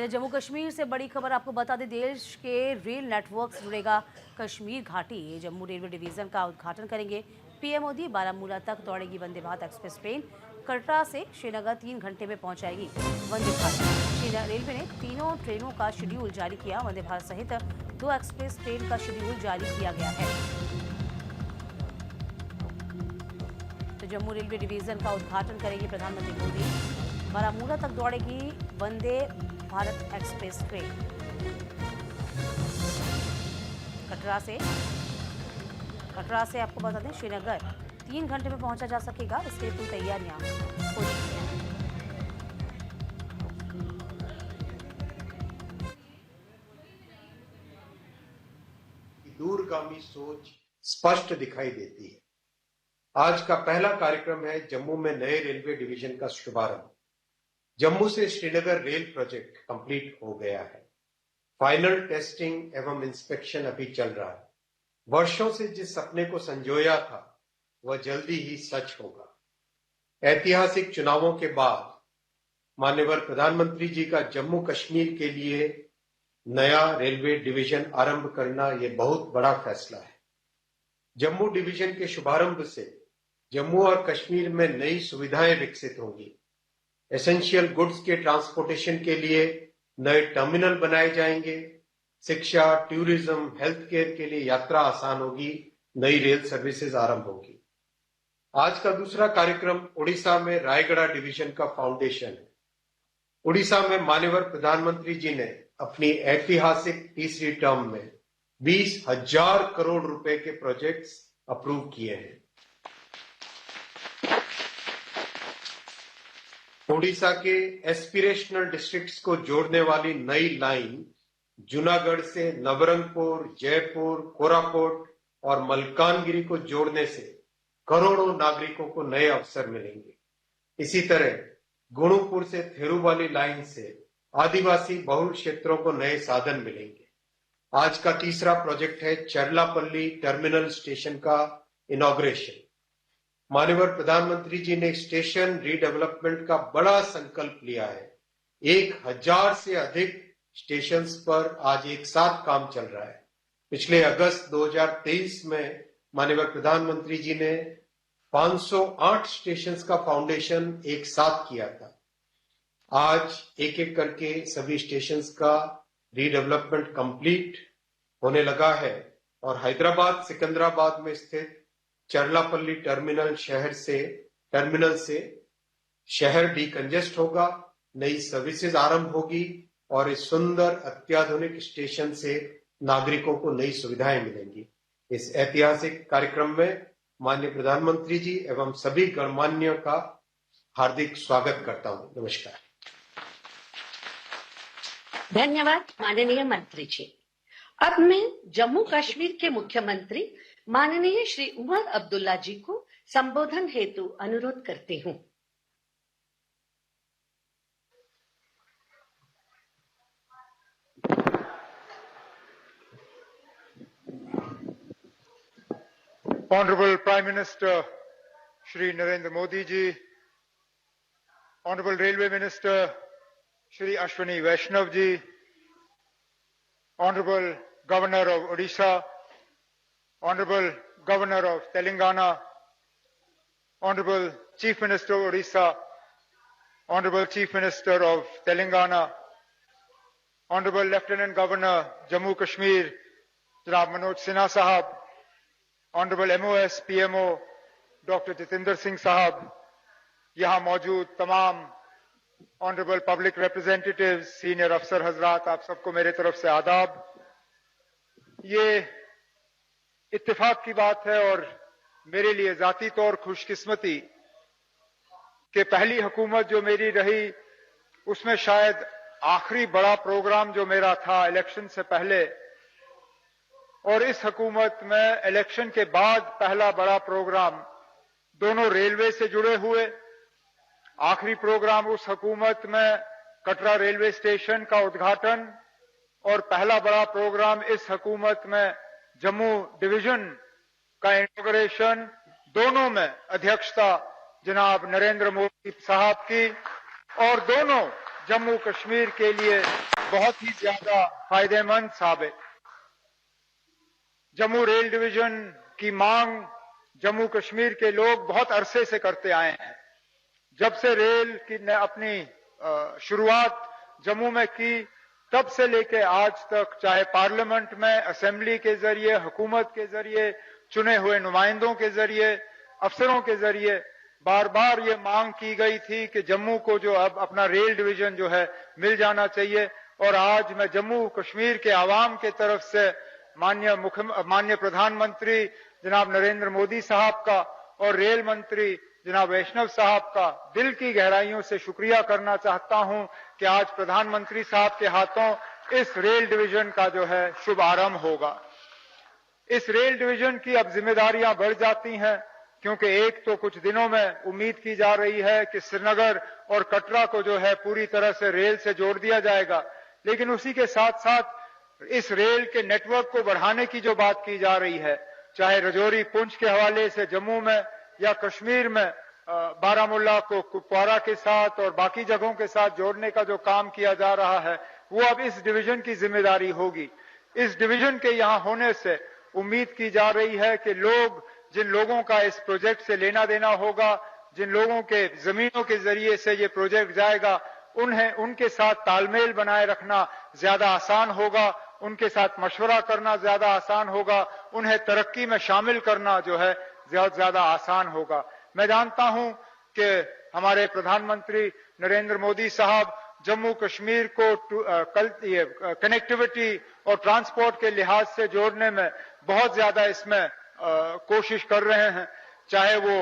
फिर जम्मू कश्मीर से बड़ी खबर आपको बता दें, देश के रेल नेटवर्क से जुड़ेगा कश्मीर घाटी। जम्मू रेलवे डिवीजन का उद्घाटन करेंगे पीएम मोदी। बारामूला तक दौड़ेगी वंदे भारत एक्सप्रेस ट्रेन। कटरा से श्रीनगर 3 घंटे में पहुंचाएगी वंदे भारत। रेलवे ने तीनों ट्रेनों का शेड्यूल जारी किया। वंदे भारत सहित 2 एक्सप्रेस ट्रेन का शेड्यूल जारी किया गया है। तो जम्मू रेलवे डिवीजन का उद्घाटन करेंगे प्रधानमंत्री मोदी। बारामूला तक दौड़ेगी वंदे भारत एक्सप्रेस ट्रेन। कटरा से आपको बता दें श्रीनगर 3 घंटे में पहुंचा जा सकेगा। इसके लिए पूरी तैयारियां हो चुकी हैं। दूरगामी सोच स्पष्ट दिखाई देती है। आज का पहला कार्यक्रम है जम्मू में नए रेलवे डिवीजन का शुभारंभ। जम्मू से श्रीनगर रेल प्रोजेक्ट कंप्लीट हो गया है। फाइनल टेस्टिंग एवं इंस्पेक्शन अभी चल रहा है। वर्षों से जिस सपने को संजोया था वह जल्दी ही सच होगा। ऐतिहासिक चुनावों के बाद माननीय प्रधानमंत्री जी का जम्मू कश्मीर के लिए नया रेलवे डिवीजन आरंभ करना यह बहुत बड़ा फैसला है। जम्मू डिवीजन के शुभारंभ से जम्मू और कश्मीर में नई सुविधाएं विकसित होंगी। एसेंशियल गुड्स के ट्रांसपोर्टेशन के लिए नए टर्मिनल बनाए जाएंगे। शिक्षा, टूरिज्म, हेल्थ केयर के लिए यात्रा आसान होगी। नई रेल सर्विसेज आरंभ होगी। आज का दूसरा कार्यक्रम उड़ीसा में रायगढ़ डिवीजन का फाउंडेशन है। उड़ीसा में माननीय प्रधानमंत्री जी ने अपनी ऐतिहासिक तीसरी टर्म में 20,000 करोड़ रुपए के प्रोजेक्ट्स अप्रूव किए हैं। ओडिशा के एस्पिरेशनल डिस्ट्रिक्ट्स को जोड़ने वाली नई लाइन जूनागढ़ से नवरंगपुर, जयपुर, कोरापुट और मलकानगिरी को जोड़ने से करोड़ों नागरिकों को नए अवसर मिलेंगे। इसी तरह गुणुपुर से थेरुवाली लाइन से आदिवासी बहुल क्षेत्रों को नए साधन मिलेंगे। आज का तीसरा प्रोजेक्ट है चरलापल्ली टर्मिनल स्टेशन का इनॉग्रेशन। माननीय प्रधानमंत्री जी ने स्टेशन रीडेवलपमेंट का बड़ा संकल्प लिया है। 1,000 से अधिक स्टेशंस पर आज एक साथ काम चल रहा है। पिछले अगस्त 2023 में माननीय प्रधानमंत्री जी ने 508 स्टेशंस का फाउंडेशन एक साथ किया था। आज एक एक करके सभी स्टेशंस का रीडेवलपमेंट कंप्लीट होने लगा है और हैदराबाद सिकंदराबाद में स्थित चरलापल्ली टर्मिनल से शहर डिकंजेस्ट होगा, नई सर्विसेज आरंभ होगी और इस सुंदर अत्याधुनिक स्टेशन से नागरिकों को नई सुविधाएं मिलेंगी। इस ऐतिहासिक कार्यक्रम में माननीय प्रधानमंत्री जी एवं सभी गणमान्यों का हार्दिक स्वागत करता हूं। नमस्कार। धन्यवाद माननीय मंत्री जी। अब मैं जम्मू कश्मीर के मुख्यमंत्री माननीय श्री उमर अब्दुल्ला जी को संबोधन हेतु अनुरोध करती हूँ। Honorable Prime Minister Shri Narendra Modi ji, Honorable Railway Minister Shri Ashwini Vaishnav ji, Honorable Governor of Odisha, Honorable Governor of Telangana, Honorable Chief Minister of Odisha, Honorable Chief Minister of Telangana, Honorable Lieutenant Governor Jammu Kashmir, Janab Manoj Sinha Sahab, Honorable MOS PMO Dr. Jitinder Singh Sahab, यहाँ मौजूद तमाम Honorable Public Representatives, Senior अफसर हजरात, आप सबको मेरे तरफ से आदाब। ये इत्तेफाक की बात है और मेरे लिए जाती तौर खुशकिस्मती कि पहली हुकूमत जो मेरी रही उसमें शायद आखिरी बड़ा प्रोग्राम जो मेरा था इलेक्शन से पहले, और इस हुकूमत में इलेक्शन के बाद पहला बड़ा प्रोग्राम दोनों रेलवे से जुड़े हुए। आखिरी प्रोग्राम उस हुकूमत में कटरा रेलवे स्टेशन का उद्घाटन और पहला बड़ा प्रोग्राम इस हुकूमत में जम्मू डिवीजन का इनॉग्रेशन, दोनों में अध्यक्षता जनाब नरेंद्र मोदी साहब की, और दोनों जम्मू कश्मीर के लिए बहुत ही ज्यादा फायदेमंद साबित। जम्मू रेल डिवीजन की मांग जम्मू कश्मीर के लोग बहुत अरसे से करते आए हैं। जब से रेल की ने अपनी शुरुआत जम्मू में की, तब से लेके आज तक, चाहे पार्लियामेंट में, असेंबली के जरिए, हुकूमत के जरिए, चुने हुए नुमाइंदों के जरिए, अफसरों के जरिए बार बार ये मांग की गई थी कि जम्मू को जो अब अपना रेल डिवीजन जो है मिल जाना चाहिए। और आज मैं जम्मू कश्मीर के आवाम के तरफ से माननीय प्रधानमंत्री जनाब नरेंद्र मोदी साहब का और रेल मंत्री जनाब वैष्णव साहब का दिल की गहराइयों से शुक्रिया करना चाहता हूं कि आज प्रधानमंत्री साहब के हाथों इस रेल डिवीजन का जो है शुभारंभ होगा। इस रेल डिवीजन की अब जिम्मेदारियां बढ़ जाती हैं, क्योंकि एक तो कुछ दिनों में उम्मीद की जा रही है कि श्रीनगर और कटरा को जो है पूरी तरह से रेल से जोड़ दिया जाएगा, लेकिन उसी के साथ साथ इस रेल के नेटवर्क को बढ़ाने की जो बात की जा रही है, चाहे रजौरी पुंछ के हवाले से जम्मू में या कश्मीर में बारामूला को कुपवारा के साथ और बाकी जगहों के साथ जोड़ने का जो काम किया जा रहा है, वो अब इस डिवीजन की जिम्मेदारी होगी। इस डिवीजन के यहां होने से उम्मीद की जा रही है कि जिन लोगों का इस प्रोजेक्ट से लेना देना होगा, जिन लोगों के जमीनों के जरिए से ये प्रोजेक्ट जाएगा, उनके साथ तालमेल बनाए रखना ज्यादा आसान होगा, उनके साथ मशवरा करना ज्यादा आसान होगा, उन्हें तरक्की में शामिल करना जो है ज्यादा आसान होगा। मैं जानता हूं कि हमारे प्रधानमंत्री नरेंद्र मोदी साहब जम्मू कश्मीर को कनेक्टिविटी और ट्रांसपोर्ट के लिहाज से जोड़ने में बहुत ज्यादा इसमें कोशिश कर रहे हैं, चाहे वो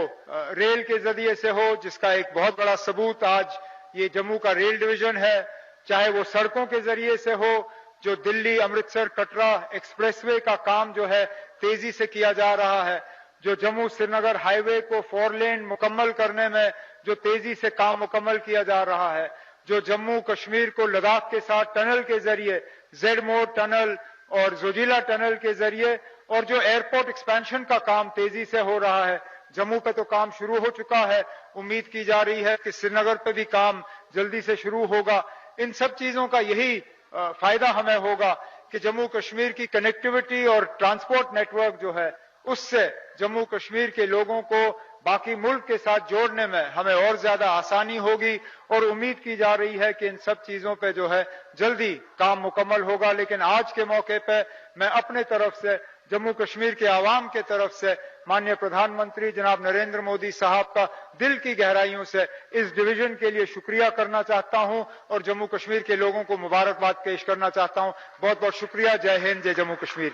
रेल के जरिए से हो, जिसका एक बहुत बड़ा सबूत आज ये जम्मू का रेल डिवीजन है, चाहे वो सड़कों के जरिए से हो, जो दिल्ली अमृतसर कटरा एक्सप्रेसवे का काम जो है तेजी से किया जा रहा है, जो जम्मू श्रीनगर हाईवे को 4 लेन मुकम्मल करने में जो तेजी से काम मुकम्मल किया जा रहा है, जो जम्मू कश्मीर को लद्दाख के साथ टनल के जरिए, जेड मोड टनल और जोजिला टनल के जरिए, और जो एयरपोर्ट एक्सपेंशन का काम तेजी से हो रहा है। जम्मू पे तो काम शुरू हो चुका है, उम्मीद की जा रही है कि श्रीनगर पे भी काम जल्दी से शुरू होगा। इन सब चीजों का यही फायदा हमें होगा कि जम्मू कश्मीर की कनेक्टिविटी और ट्रांसपोर्ट नेटवर्क जो है, उससे जम्मू कश्मीर के लोगों को बाकी मुल्क के साथ जोड़ने में हमें और ज्यादा आसानी होगी। और उम्मीद की जा रही है कि इन सब चीजों पे जो है जल्दी काम मुकम्मल होगा। लेकिन आज के मौके पे मैं अपने तरफ से, जम्मू कश्मीर के आवाम के तरफ से माननीय प्रधानमंत्री जनाब नरेंद्र मोदी साहब का दिल की गहराइयों से इस डिवीजन के लिए शुक्रिया करना चाहता हूं और जम्मू कश्मीर के लोगों को मुबारकबाद पेश करना चाहता हूं। बहुत बहुत शुक्रिया। जय हिंद, जय जम्मू कश्मीर।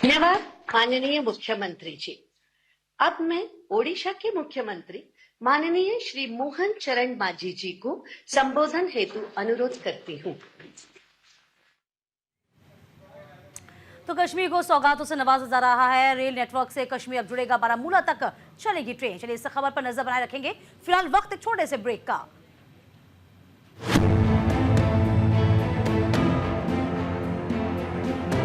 धन्यवाद माननीय मुख्यमंत्री जी। अब मैं ओडिशा के मुख्यमंत्री माननीय श्री मोहन चरण मांझी जी को संबोधन हेतु अनुरोध करती हूँ। तो कश्मीर को सौगातों से नवाजा जा रहा है। रेल नेटवर्क से कश्मीर अब जुड़ेगा, बारामूला तक चलेगी ट्रेन। चलिए इस खबर पर नजर बनाए रखेंगे। फिलहाल वक्त एक छोटे से ब्रेक का।